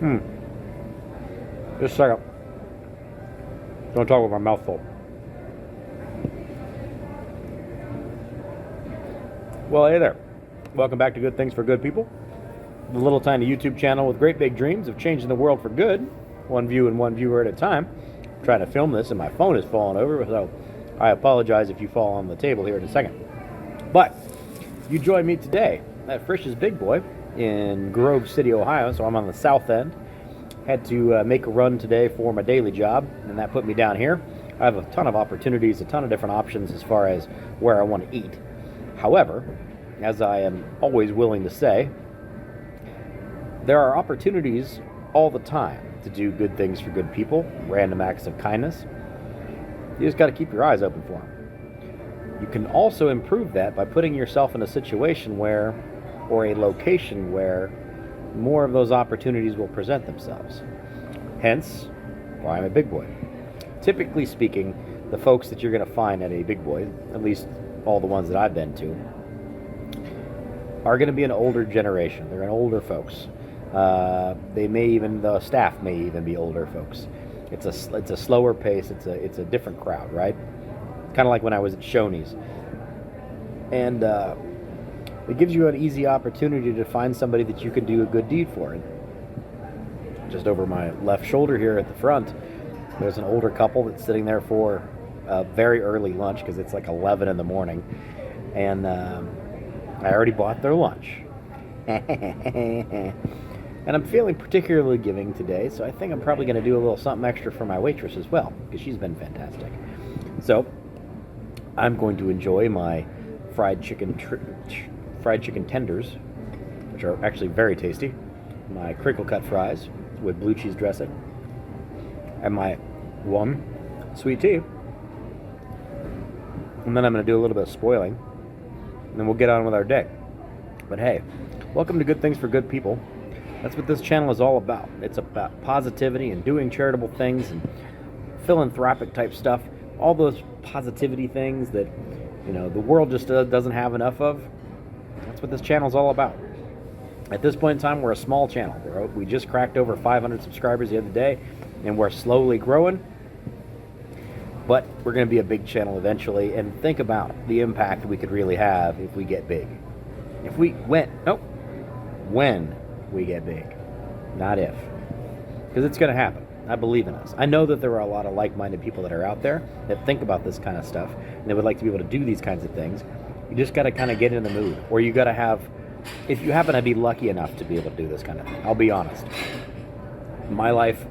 Just a second. Don't talk with my mouth full. Well, hey there. Welcome back to Good Things for Good People, the little tiny YouTube channel with great big dreams of changing the world for good, one view and one viewer at a time. I'm trying to film this and my phone is falling over, so I apologize if you fall on the table here in a second. But you join me today at Frisch's Big Boy in Grove City, Ohio, so I'm on the south end. Had to make a run today for my daily job, and that put me down here. I have a ton of opportunities, a ton of different options as far as where I want to eat. However, as I am always willing to say, there are opportunities all the time to do good things for good people, random acts of kindness. You just got to keep your eyes open for them. You can also improve that by putting yourself in a situation where, or a location where, more of those opportunities will present themselves. Hence, why I'm a big boy. Typically speaking, the folks that you're going to find at a big boy, at least all the ones that I've been to, are going to be an older generation. They're an older folks. The staff may even be older folks. It's a slower pace. It's a different crowd, right? Kind of like when I was at Shoney's. And it gives you an easy opportunity to find somebody that you can do a good deed for. And just over my left shoulder here at the front, there's an older couple that's sitting there for a very early lunch because it's like 11 in the morning. And I already bought their lunch. And I'm feeling particularly giving today, so I think I'm probably going to do a little something extra for my waitress as well, because she's been fantastic. So I'm going to enjoy my fried chicken tenders, which are actually very tasty, my crinkle cut fries with blue cheese dressing, and my one sweet tea. And then I'm going to do a little bit of spoiling, and then we'll get on with our day. But hey, welcome to Good Things for Good People. That's what this channel is all about. It's about positivity and doing charitable things and philanthropic type stuff. All those positivity things that, the world just doesn't have enough of. That's what this channel is all about. At this point in time, we're a small channel. We just cracked over 500 subscribers the other day, and we're slowly growing. But we're going to be a big channel eventually, and think about the impact we could really have if we get big. When we get big, not if. Because it's going to happen. I believe in us. I know that there are a lot of like-minded people that are out there that think about this kind of stuff, and they would like to be able to do these kinds of things. You just got to kind of get in the mood, or you got to have, if you happen to be lucky enough to be able to do this kind of thing. I'll be honest. My life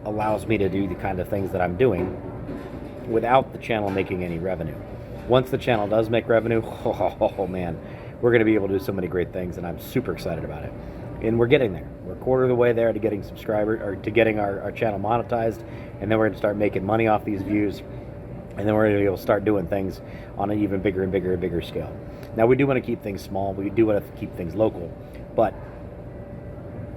allows me to do the kind of things that I'm doing without the channel making any revenue. Once the channel does make revenue, oh man, we're going to be able to do so many great things, and I'm super excited about it. And we're getting there. We're a quarter of the way there to getting subscribers, or to getting our channel monetized, and then we're going to start making money off these views, and then we're going to be able to start doing things on an even bigger and bigger and bigger scale. Now, we do want to keep things small. We do want to keep things local, but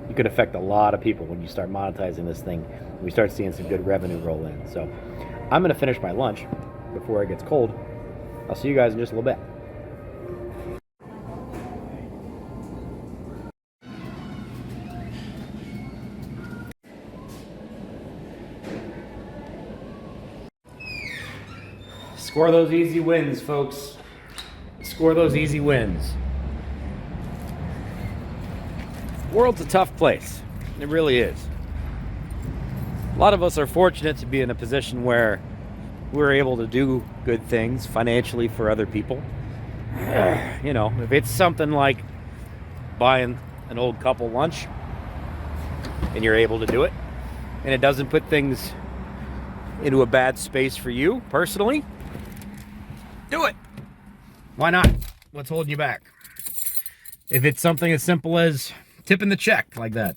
you could affect a lot of people when you start monetizing this thing. We start seeing some good revenue roll in. So I'm going to finish my lunch before it gets cold. I'll see you guys in just a little bit. Score those easy wins, folks. Score those easy wins. The world's a tough place. It really is. A lot of us are fortunate to be in a position where we're able to do good things financially for other people. If it's something like buying an old couple lunch and you're able to do it, and it doesn't put things into a bad space for you personally, do it. Why not? What's holding you back? If it's something as simple as tipping the check like that,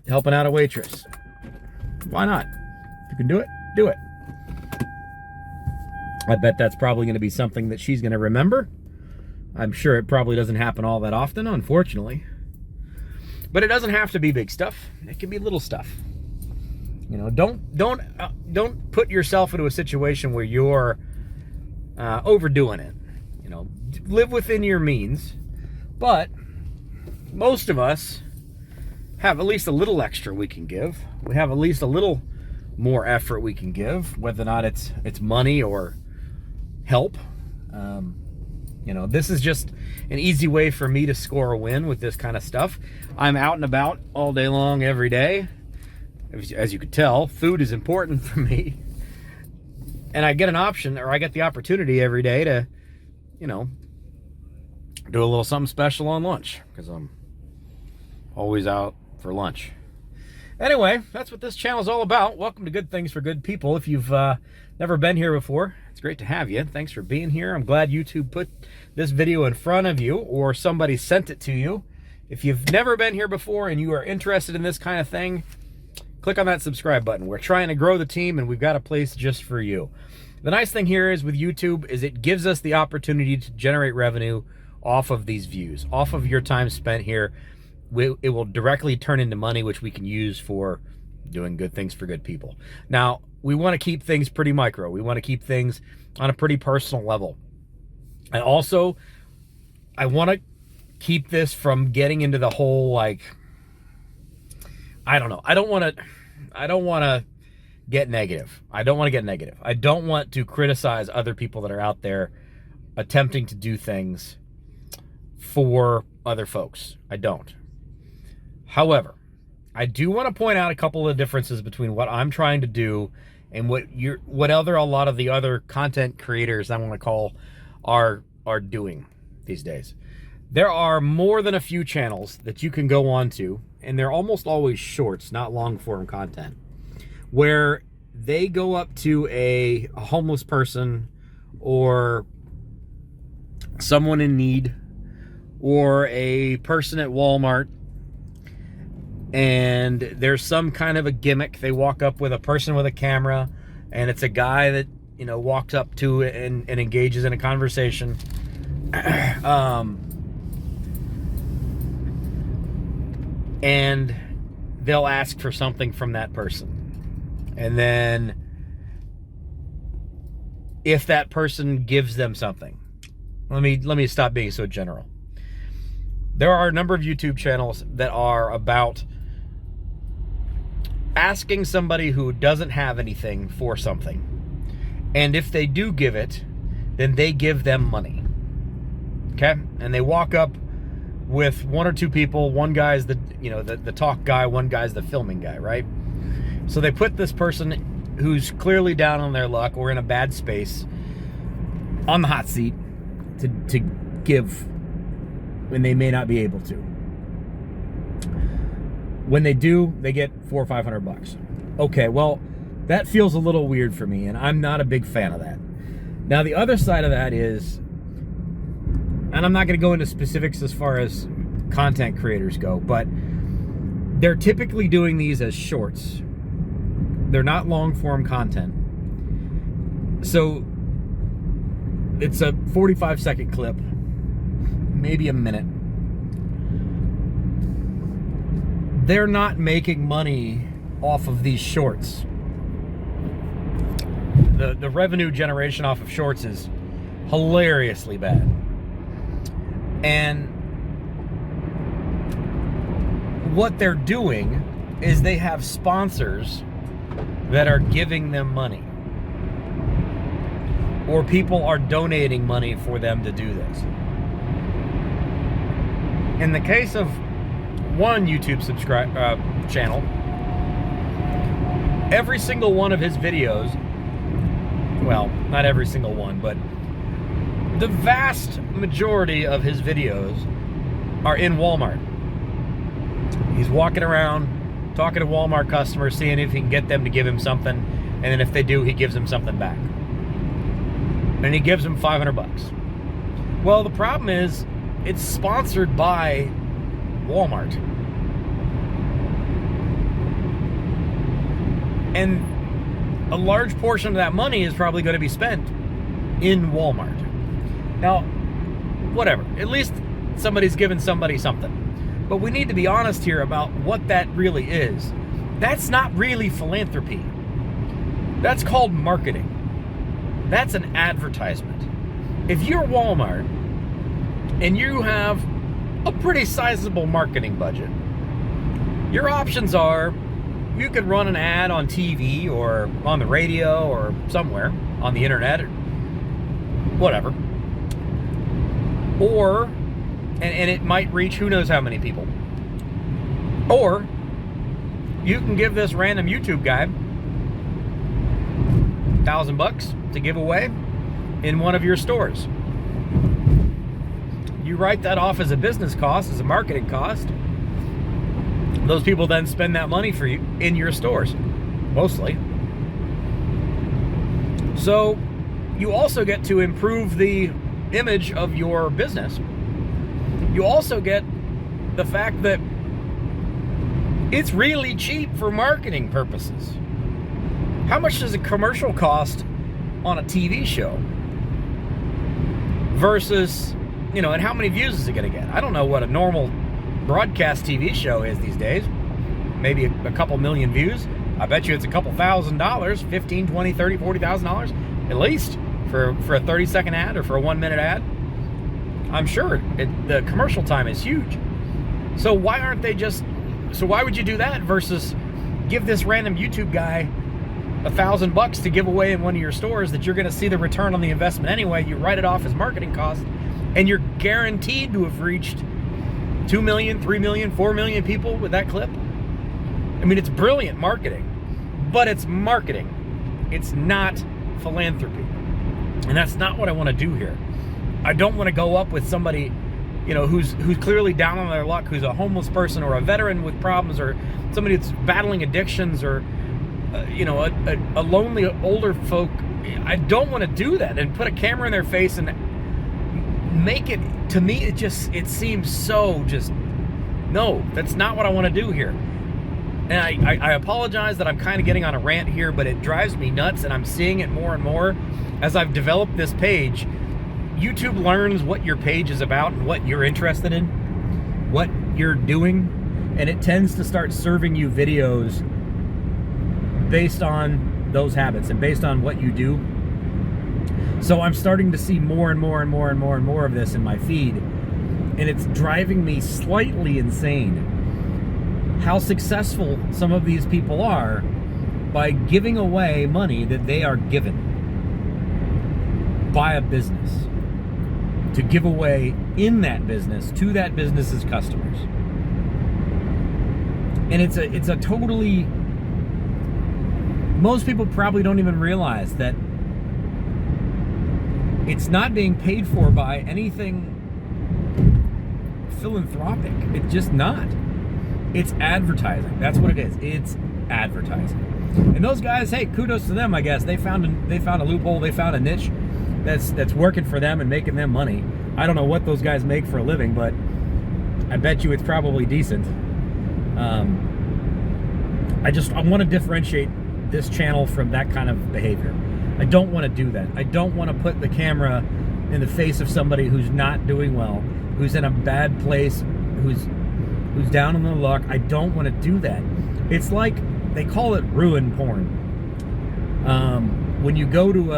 helping out a waitress, why not? If you can do it, do it. I bet that's probably going to be something that she's going to remember. I'm sure it probably doesn't happen all that often, unfortunately. But it doesn't have to be big stuff. It can be little stuff. Don't put yourself into a situation where you're overdoing it. Live within your means. But most of us have at least a little extra we can give. We have at least a little more effort we can give, whether or not it's money or help. You know, this is just an easy way for me to score a win with this kind of stuff. I'm out and about all day long, every day. As you could tell, food is important for me. And I get an option, or I get the opportunity every day to, you know, do a little something special on lunch, because I'm always out for lunch. Anyway, that's what this channel is all about. Welcome to Good Things for Good People. If you've never been here before, it's great to have you. Thanks for being here. I'm glad YouTube put this video in front of you, or somebody sent it to you. If you've never been here before and you are interested in this kind of thing, click on that subscribe button. We're trying to grow the team, and we've got a place just for you. The nice thing here is with YouTube is it gives us the opportunity to generate revenue off of these views, off of your time spent here. It will directly turn into money, which we can use for doing good things for good people. Now, we want to keep things pretty micro. We want to keep things on a pretty personal level. And also, I want to keep this from getting into the whole, like, I don't know. I don't want to get negative. I don't want to get negative. I don't want to criticize other people that are out there attempting to do things for other folks. I don't. However, I do want to point out a couple of differences between what I'm trying to do and what a lot of the other content creators, I want to call, are doing these days. There are more than a few channels that you can go on to, and they're almost always shorts, not long form content, where they go up to a homeless person or someone in need or a person at Walmart, and there's some kind of a gimmick. They walk up with a person with a camera, and it's a guy that, you know, walks up to it and engages in a conversation. And they'll ask for something from that person. And then if that person gives them something, let me stop being so general. There are a number of YouTube channels that are about asking somebody who doesn't have anything for something. And if they do give it, then they give them money. Okay? And they walk up with one or two people. One guy's the talk guy, one guy's the filming guy, right? So they put this person who's clearly down on their luck or in a bad space on the hot seat to give when they may not be able to. When they do, they get $400 or $500. Okay, well, that feels a little weird for me, and I'm not a big fan of that. Now, the other side of that is, and I'm not going to go into specifics as far as content creators go, but they're typically doing these as shorts. They're not long form content. So it's a 45-second clip, maybe a minute. They're not making money off of these shorts. The revenue generation off of shorts is hilariously bad. And what they're doing is they have sponsors that are giving them money, or people are donating money for them to do this. In the case of one YouTube channel, every single one of his videos, well, not every single one, but the vast majority of his videos are in Walmart. He's walking around, talking to Walmart customers, seeing if he can get them to give him something, and then if they do, he gives them something back. And he gives them $500. Well, the problem is, it's sponsored by Walmart. And a large portion of that money is probably going to be spent in Walmart. Now, whatever. At least somebody's giving somebody something. But we need to be honest here about what that really is. That's not really philanthropy. That's called marketing. That's an advertisement. If you're Walmart and you have a pretty sizable marketing budget, Your options are, you could run an ad on TV or on the radio or somewhere on the internet or whatever. Or, and it might reach who knows how many people. Or, you can give this random YouTube guy $1,000 to give away in one of your stores. You write that off as a business cost, as a marketing cost. Those people then spend that money for you in your stores, mostly. So you also get to improve the image of your business. You also get the fact that it's really cheap for marketing purposes. How much does a commercial cost on a TV show versus, and how many views is it going to get? I don't know what a normal broadcast TV show is these days. Maybe a couple million views. I bet you it's a couple $1,000, $15, $20, $30, $40,000 at least for a 30-second ad or for a 1-minute ad. I'm sure the commercial time is huge. So why would you do that versus give this random YouTube guy $1,000 to give away in one of your stores that you're going to see the return on the investment anyway? You write it off as marketing costs, and you're guaranteed to have reached 2 million, 3 million, 4 million people with that clip. I mean, it's brilliant marketing, but it's marketing. It's not philanthropy. And that's not what I want to do here. I don't want to go up with somebody, who's clearly down on their luck, who's a homeless person or a veteran with problems or somebody that's battling addictions or, a lonely older folk. I don't want to do that and put a camera in their face and make it, to me, it seems so no, that's not what I want to do here. And I apologize that I'm kind of getting on a rant here, but it drives me nuts, and I'm seeing it more and more as I've developed this page. YouTube learns what your page is about and what you're interested in, what you're doing, and it tends to start serving you videos based on those habits and based on what you do. So I'm starting to see more and more and more and more and more of this in my feed, and it's driving me slightly insane how successful some of these people are by giving away money that they are given by a business to give away in that business to that business's customers. And it's a totally, most people probably don't even realize that it's not being paid for by anything philanthropic. It's just not. It's advertising. That's what it is. It's advertising. And those guys, hey, kudos to them, I guess. They found a loophole. They found a niche that's working for them and making them money. I don't know what those guys make for a living, but I bet you it's probably decent. I want to differentiate this channel from that kind of behavior. I don't want to do that. I don't want to put the camera in the face of somebody who's not doing well, who's in a bad place, who's down on their luck. I don't want to do that. It's like, they call it ruin porn. When you go to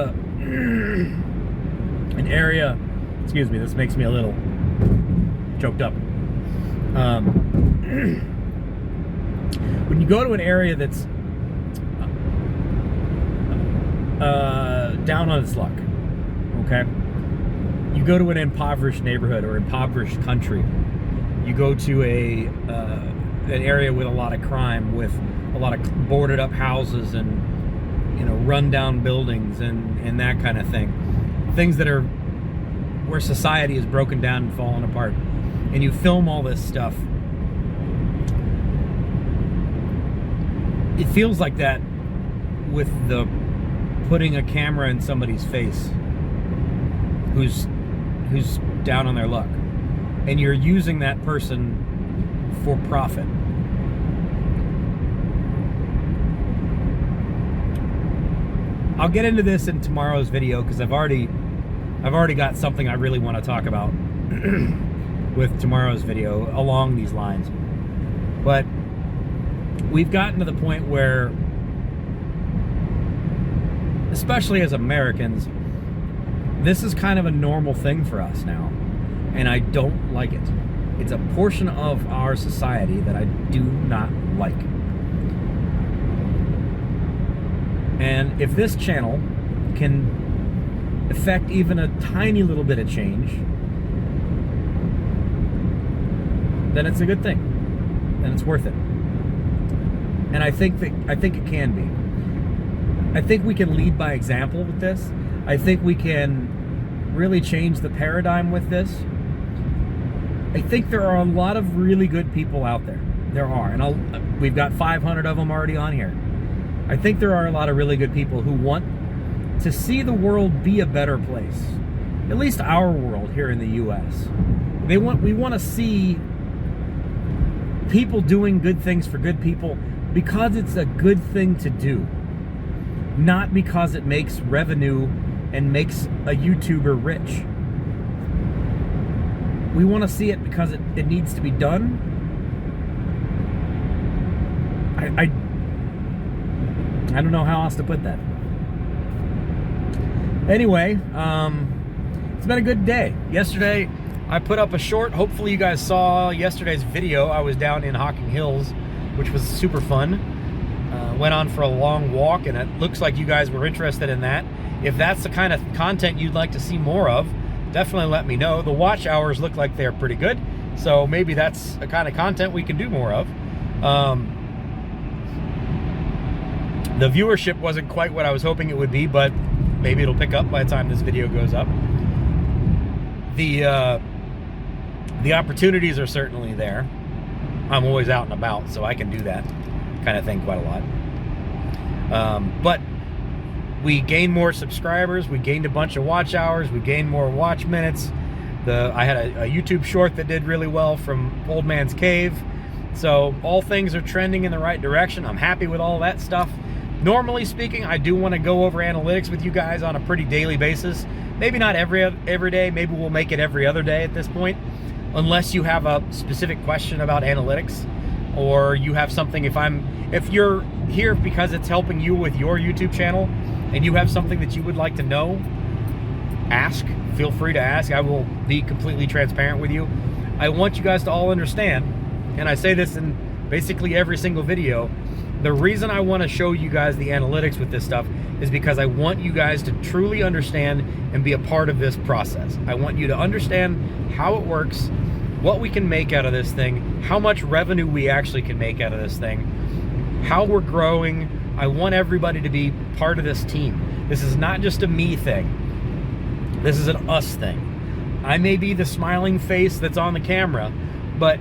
an area, excuse me, this makes me a little choked up. When you go to an area that's down on its luck, okay? You go to an impoverished neighborhood or impoverished country. You go to an area with a lot of crime, with a lot of boarded up houses and run down buildings and that kind of thing. Things that are where society is broken down and fallen apart. And you film all this stuff. It feels like that with the putting a camera in somebody's face who's down on their luck. And you're using that person for profit. I'll get into this in tomorrow's video because I've already got something I really want to talk about with tomorrow's video along these lines. But we've gotten to the point where, especially as Americans, this is kind of a normal thing for us now. And I don't like it. It's a portion of our society that I do not like. And if this channel can affect even a tiny little bit of change, then it's a good thing. Then it's worth it. And I think it can be. I think we can lead by example with this. I think we can really change the paradigm with this. I think there are a lot of really good people out there. There are, and we've got 500 of them already on here. I think there are a lot of really good people who want to see the world be a better place. At least our world here in the U.S. We want to see people doing good things for good people because it's a good thing to do, not because it makes revenue and makes a YouTuber rich. We want to see it because it needs to be done. I don't know how else to put that. Anyway, it's been a good day. Yesterday, I put up a short. Hopefully you guys saw yesterday's video. I was down in Hocking Hills, which was super fun. Went on for a long walk, and it looks like you guys were interested in that. If that's the kind of content you'd like to see more of, definitely let me know. The watch hours look like they're pretty good, so maybe that's the kind of content we can do more of. The viewership wasn't quite what I was hoping it would be, but maybe it'll pick up by the time this video goes up. The opportunities are certainly there. I'm always out and about, so I can do that kind of thing quite a lot. But we gained more subscribers, we gained a bunch of watch hours, we gained more watch minutes. I had a YouTube short that did really well from Old Man's Cave. So all things are trending in the right direction. I'm happy with all that stuff. Normally speaking, I do want to go over analytics with you guys on a pretty daily basis. Maybe not every day, maybe we'll make it every other day at this point. Unless you have a specific question about analytics, or you have something, if you're here because it's helping you with your YouTube channel and you have something that you would like to know, ask. Feel free to ask. I will be completely transparent with you. I want you guys to all understand, and I say this in basically every single video, the reason I want to show you guys the analytics with this stuff is because I want you guys to truly understand and be a part of this process. I want you to understand how it works, what we can make out of this thing, how much revenue we actually can make out of this thing, how we're growing. I want everybody to be part of this team. This is not just a me thing. This is an us thing. I may be the smiling face that's on the camera, but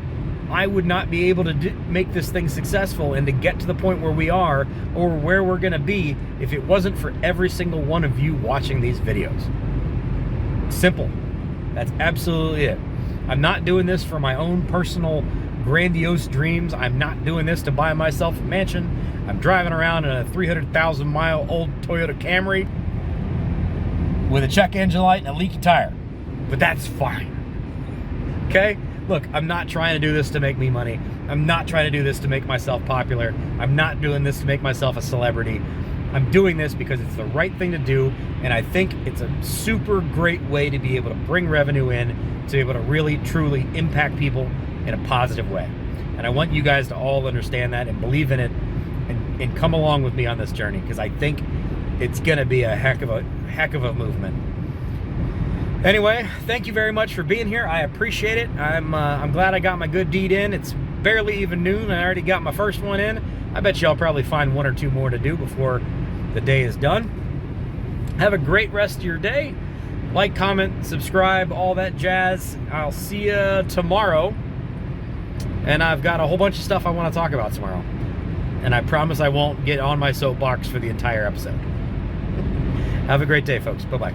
I would not be able to make this thing successful and to get to the point where we are or where we're going to be if it wasn't for every single one of you watching these videos. Simple. That's absolutely it. I'm not doing this for my own personal grandiose dreams. I'm not doing this to buy myself a mansion. I'm driving around in a 300,000 mile old Toyota Camry with a check engine light and a leaky tire. But that's fine. Okay? Look, I'm not trying to do this to make me money. I'm not trying to do this to make myself popular. I'm not doing this to make myself a celebrity. I'm doing this because it's the right thing to do, and I think it's a super great way to be able to bring revenue in, to be able to really, truly impact people in a positive way. And I want you guys to all understand that and believe in it and come along with me on this journey, because I think it's going to be a heck of a movement. Anyway, thank you very much for being here. I appreciate it. I'm glad I got my good deed in. It's barely even noon, and I already got my first one in. I bet you I'll probably find one or two more to do before the day is done. Have a great rest of your day. Like, comment, subscribe, all that jazz. I'll see you tomorrow. And I've got a whole bunch of stuff I want to talk about tomorrow. And I promise I won't get on my soapbox for the entire episode. Have a great day, folks. Bye-bye.